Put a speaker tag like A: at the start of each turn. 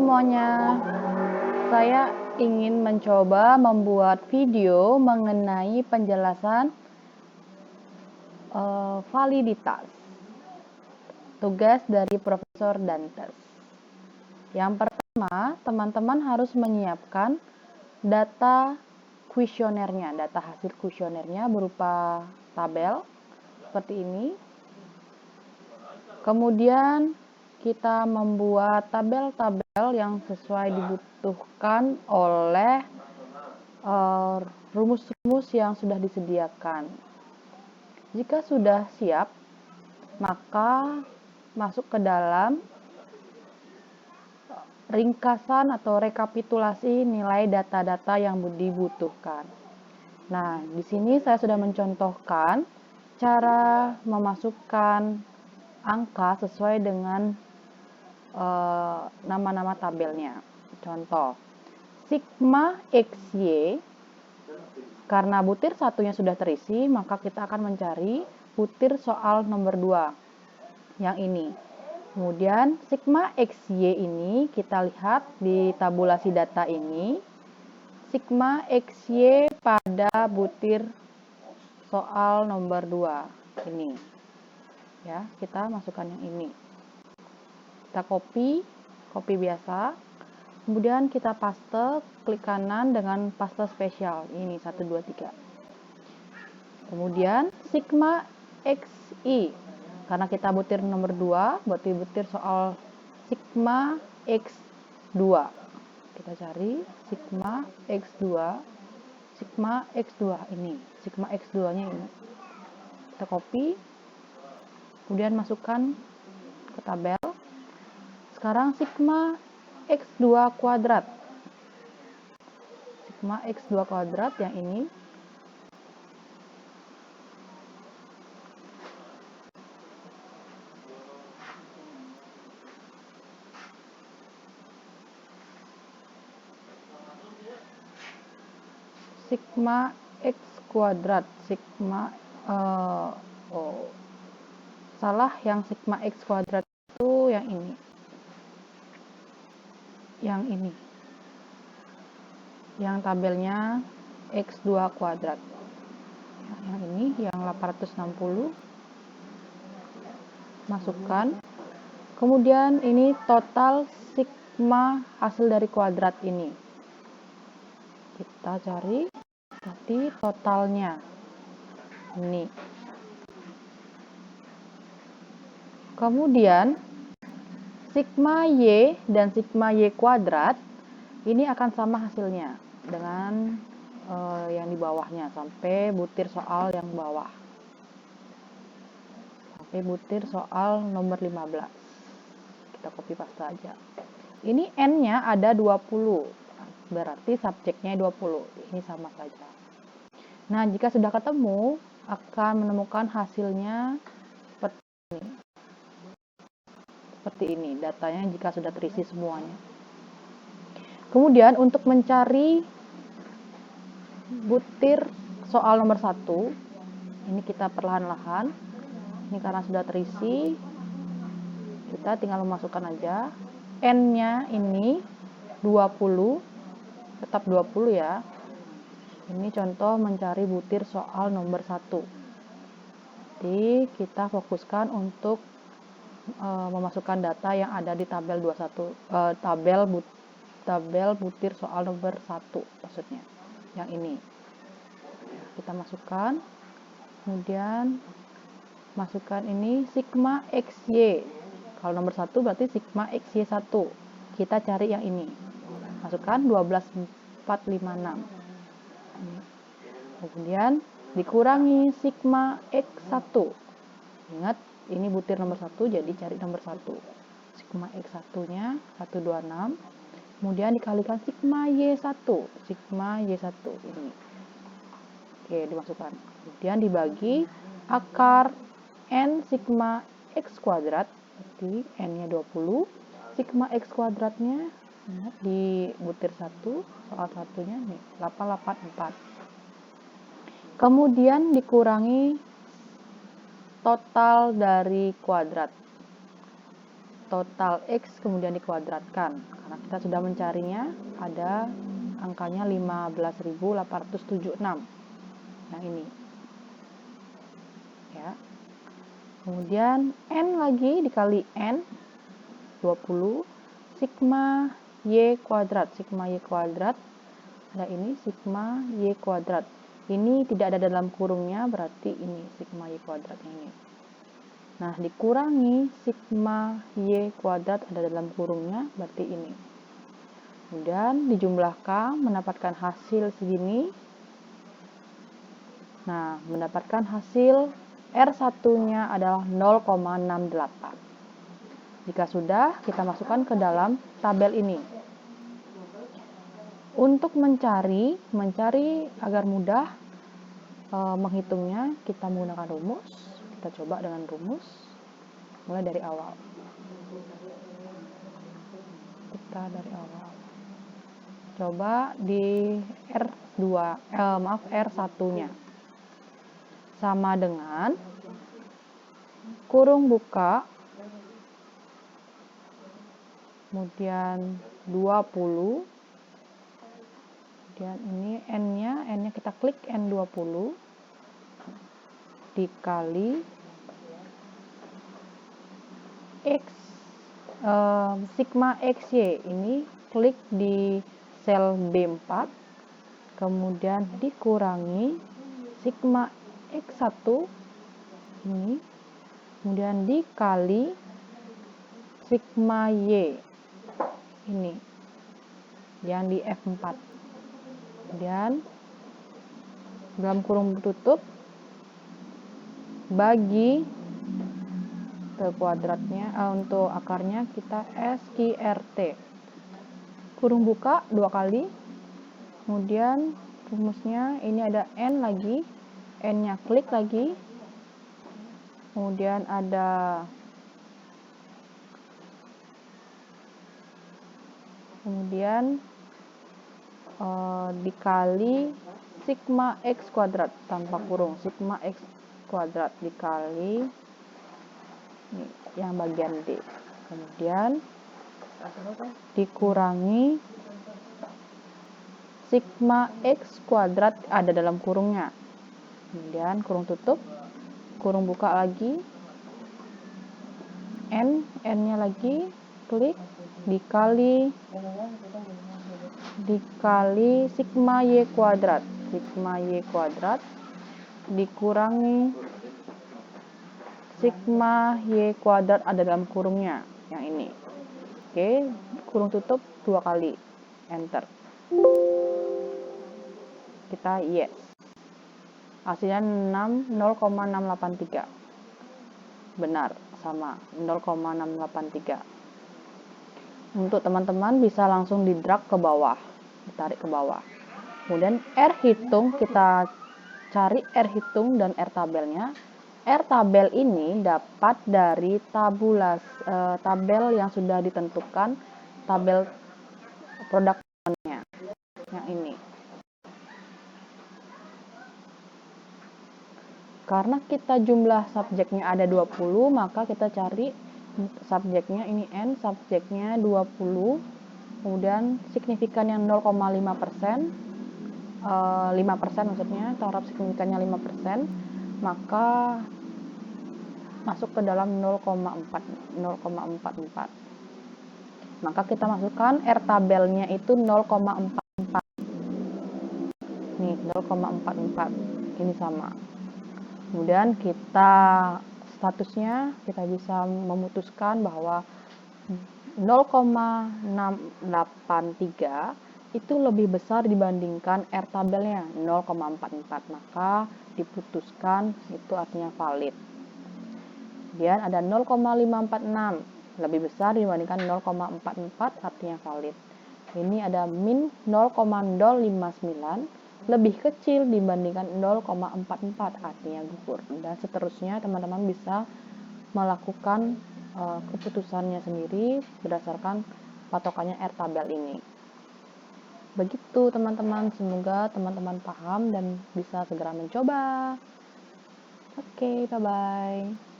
A: semuanya, saya ingin mencoba membuat video mengenai penjelasan validitas tugas dari Profesor Dantes. Yang pertama, teman-teman harus menyiapkan data kuesionernya, data hasil kuesionernya berupa tabel seperti ini. Kemudian kita membuat tabel-tabel yang sesuai dibutuhkan oleh rumus-rumus yang sudah disediakan. Jika sudah siap, maka masuk ke dalam ringkasan atau rekapitulasi nilai data-data yang dibutuhkan. Nah, di sini saya sudah mencontohkan cara memasukkan angka sesuai dengan nama-nama tabelnya. Contoh, sigma XY, karena butir satunya sudah terisi, maka kita akan mencari butir soal nomor 2, yang ini. Kemudian sigma XY ini kita lihat di tabulasi data ini, sigma XY pada butir soal nomor 2 ini. Ya, kita masukkan yang ini. Kita copy biasa, kemudian kita paste, klik kanan dengan paste spesial, ini 1, 2, 3. Kemudian sigma XI, karena kita butir nomor 2, berarti butir soal sigma X2. Kita cari sigma X2, sigma X2 ini, sigma X2 nya ini. Kita copy, kemudian masukkan ke tabel. Sekarang sigma X2 kuadrat. Sigma X2 kuadrat yang ini. Sigma X kuadrat. Sigma salah, yang sigma X kuadrat itu yang ini. Yang ini. Yang tabelnya X2 kuadrat. Yang ini, yang 860. Masukkan. Kemudian ini total sigma hasil dari kuadrat ini. Kita cari berarti totalnya. Ini. Kemudian sigma Y dan sigma Y kuadrat ini akan sama hasilnya dengan yang di bawahnya, sampai butir soal yang bawah. Sampai butir soal nomor 15. Kita copy paste aja. Ini N-nya ada 20. Berarti subjeknya 20. Ini sama saja. Nah, jika sudah ketemu, akan menemukan hasilnya seperti ini, datanya jika sudah terisi semuanya. Kemudian untuk mencari butir soal nomor 1, ini kita perlahan-lahan, ini karena sudah terisi, kita tinggal memasukkan aja. N-nya ini 20, tetap 20 ya. Ini contoh mencari butir soal nomor 1. Jadi kita fokuskan untuk memasukkan data yang ada di tabel 21, tabel butir soal nomor 1 maksudnya, yang ini. Kita masukkan, kemudian masukkan ini sigma XY. Kalau nomor 1 berarti sigma XY1. Kita cari yang ini. Masukkan 12,456. Kemudian dikurangi sigma X1. Ingat, ini butir nomor 1, jadi cari nomor 1. Sigma X1-nya 126. Kemudian dikalikan sigma Y1. Sigma Y1 ini. Oke, dimasukkan. Kemudian dibagi akar N sigma X kuadrat. Berarti N-nya 20. Sigma X kuadratnya, ingat, di butir 1, soal satunya nih, 884. Kemudian dikurangi total dari kuadrat. total X kemudian dikuadratkan. Karena kita sudah mencarinya, ada angkanya 15.876. Nah, ini. Ya. Kemudian N lagi dikali N, 20, sigma Y kuadrat. Sigma Y kuadrat, ada ini sigma Y kuadrat. Ini tidak ada dalam kurungnya, berarti ini sigma Y kuadrat ini. Nah, dikurangi sigma Y kuadrat ada dalam kurungnya, berarti ini. Kemudian dijumlahkan, mendapatkan hasil segini. Nah, mendapatkan hasil R1-nya adalah 0,68. Jika sudah, kita masukkan ke dalam tabel ini. Untuk mencari agar mudah menghitungnya, kita menggunakan rumus. Kita coba dengan rumus, mulai dari awal. Coba di R1-nya. Sama dengan kurung buka, kemudian 20, kemudian ini N-nya kita klik N20, dikali X, sigma XY, ini klik di sel B4, kemudian dikurangi sigma X1 ini, kemudian dikali sigma Y ini yang di F4, kemudian dalam kurung tutup bagi ke kuadratnya, untuk akarnya kita SQRT, kurung buka 2 kali, kemudian rumusnya ini ada N lagi, N-nya klik lagi, kemudian ada dikali sigma X kuadrat tanpa kurung, sigma X kuadrat dikali ini, yang bagian D, kemudian dikurangi sigma X kuadrat ada dalam kurungnya, kemudian kurung tutup, kurung buka lagi, N-nya lagi klik, dikali sigma Y kuadrat, dikurangi sigma Y kuadrat ada dalam kurungnya, yang ini. Oke, kurung tutup 2 kali, enter. Kita yes. Hasilnya 0,683. Benar, sama 0,683. Untuk teman-teman bisa langsung di drag ke bawah, ditarik ke bawah. Kemudian R hitung, kita cari R hitung dan R tabelnya. R tabel ini dapat dari tabel yang sudah ditentukan, tabel produknya yang ini. Karena kita jumlah subjeknya ada 20, maka kita cari subjeknya ini N, subjeknya 20, kemudian signifikan yang 0,5%, 5% maksudnya, taraf signifikannya 5%, maka masuk ke dalam 0,44. Maka kita masukkan R tabelnya itu 0,44. Nih, 0,44. Ini sama. Kemudian kita statusnya kita bisa memutuskan bahwa 0,683 itu lebih besar dibandingkan R tabelnya 0,44, maka diputuskan itu artinya valid. Kemudian ada 0,546 lebih besar dibandingkan 0,44 artinya valid. Ini ada min 0,059 lebih kecil dibandingkan 0,44 artinya gugur, dan seterusnya. Teman-teman bisa melakukan keputusannya sendiri berdasarkan patokannya R tabel ini. Begitu teman-teman, semoga teman-teman paham dan bisa segera mencoba. Oke, bye-bye.